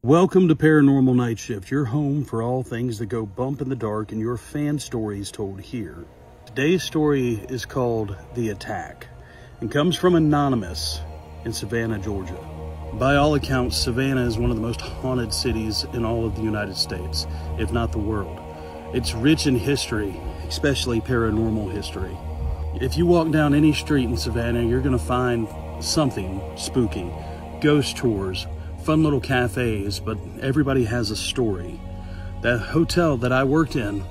Welcome to Paranormal Nightshift, your home for all things that go bump in the dark and your fan stories told here. Today's story is called The Attack and comes from Anonymous in Savannah, Georgia. By all accounts, Savannah is one of the most haunted cities in all of the United States, if not the world. It's rich in history, especially paranormal history. If you walk down any street in Savannah, you're going to find something spooky. Ghost tours, fun little cafes, but everybody has a story. The hotel that I worked in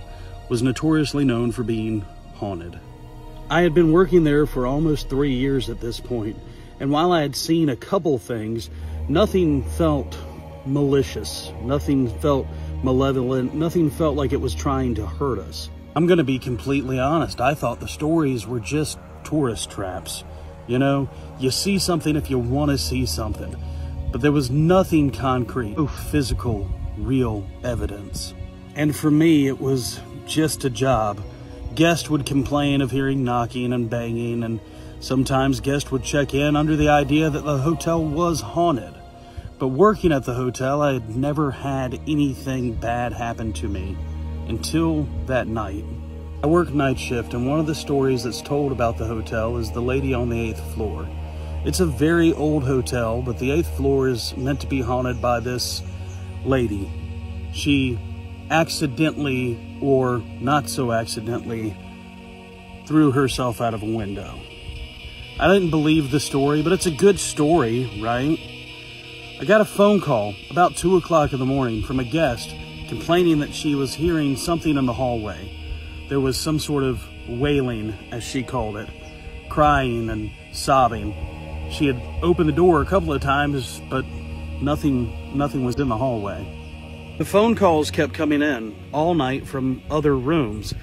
was notoriously known for being haunted. I had been working there for almost 3 years at this point, and while I had seen a couple things, nothing felt malicious, nothing felt malevolent, nothing felt like it was trying to hurt us. I'm gonna be completely honest, I thought the stories were just tourist traps. You know, you see something if you want to see something. But there was nothing concrete, no physical, real evidence. And for me, it was just a job. Guests would complain of hearing knocking and banging, and sometimes guests would check in under the idea that the hotel was haunted. But working at the hotel, I had never had anything bad happen to me until that night. I work night shift, and one of the stories that's told about the hotel is the lady on the 8th floor. It's a very old hotel, but the 8th floor is meant to be haunted by this lady. She accidentally, or not so accidentally, threw herself out of a window. I didn't believe the story, but it's a good story, right? I got a phone call about 2 o'clock in the morning from a guest complaining that she was hearing something in the hallway. There was some sort of wailing, as she called it, crying and sobbing. She had opened the door a couple of times, but nothing was in the hallway. The phone calls kept coming in all night from other rooms.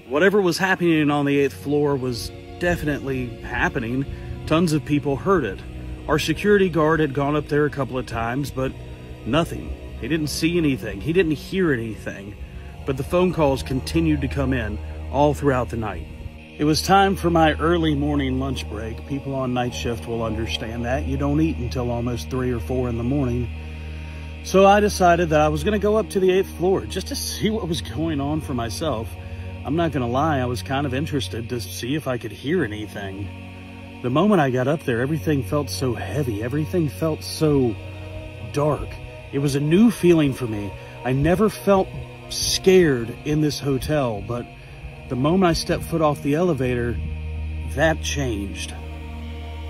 Whatever was happening on the 8th floor was definitely happening. Tons of people heard it. Our security guard had gone up there a couple of times, but nothing. He didn't see anything. He didn't hear anything. But the phone calls continued to come in all throughout the night. It was time for my early morning lunch break. People on night shift will understand that. You don't eat until almost 3 or 4 in the morning. So I decided that I was going to go up to the 8th floor just to see what was going on for myself. I'm not going to lie, I was kind of interested to see if I could hear anything. The moment I got up there, everything felt so heavy. Everything felt so dark. It was a new feeling for me. I never felt scared in this hotel, but the moment I stepped foot off the elevator, that changed.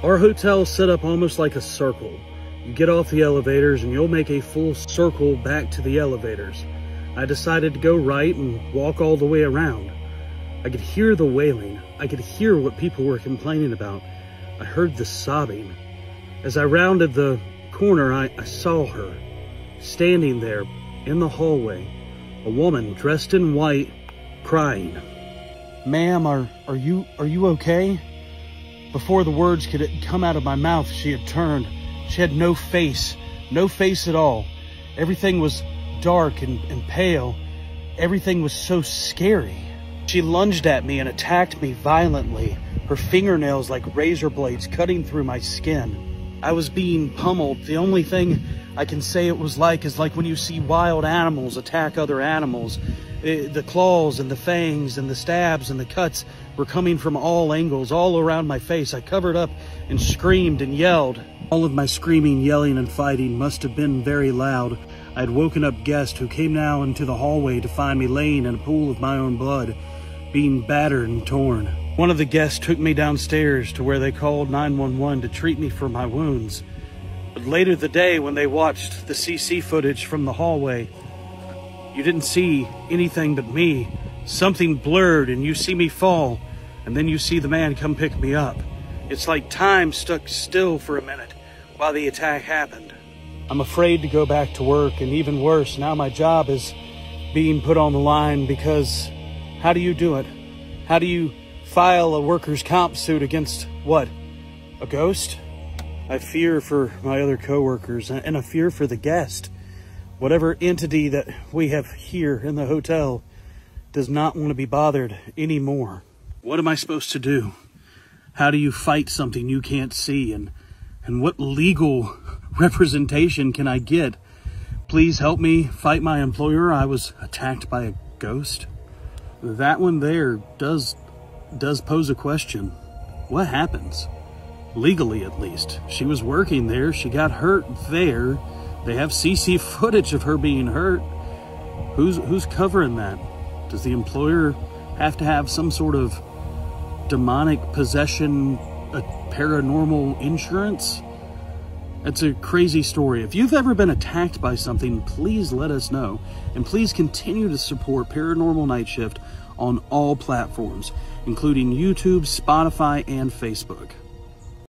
Our hotel is set up almost like a circle. You get off the elevators and you'll make a full circle back to the elevators. I decided to go right and walk all the way around. I could hear the wailing. I could hear what people were complaining about. I heard the sobbing. As I rounded the corner, I saw her standing there in the hallway. A woman dressed in white, crying. "Ma'am, are you okay?" Before the words could come out of my mouth, she had turned. She had no face at all. Everything was dark and pale. Everything was so scary. She lunged at me and attacked me violently, her fingernails like razor blades cutting through my skin. I was being pummeled. The only thing I can say it was like is like when you see wild animals attack other animals. The claws and the fangs and the stabs and the cuts were coming from all angles, all around my face. I covered up and screamed and yelled. All of my screaming, yelling, and fighting must have been very loud. I had woken up guests who came now into the hallway to find me laying in a pool of my own blood, being battered and torn. One of the guests took me downstairs to where they called 911 to treat me for my wounds. But later the day, when they watched the CC footage from the hallway, you didn't see anything but me. Something blurred and you see me fall, and then you see the man come pick me up. It's like time stuck still for a minute while the attack happened. I'm afraid to go back to work, and even worse, now my job is being put on the line because how do you do it? How do you file a workers' comp suit against what? A ghost? I fear for my other coworkers and I fear for the guest. Whatever entity that we have here in the hotel does not want to be bothered anymore. What am I supposed to do? How do you fight something you can't see? And what legal representation can I get? please help me fight my employer. I was attacked by a ghost. That one there does pose a question. What happens? Legally, at least. She was working there. She got hurt there. They have CC footage of her being hurt. Who's covering that? Does the employer have to have some sort of demonic possession, paranormal insurance? It's a crazy story. If you've ever been attacked by something, please let us know. And please continue to support Paranormal Nightshift on all platforms, including YouTube, Spotify, and Facebook.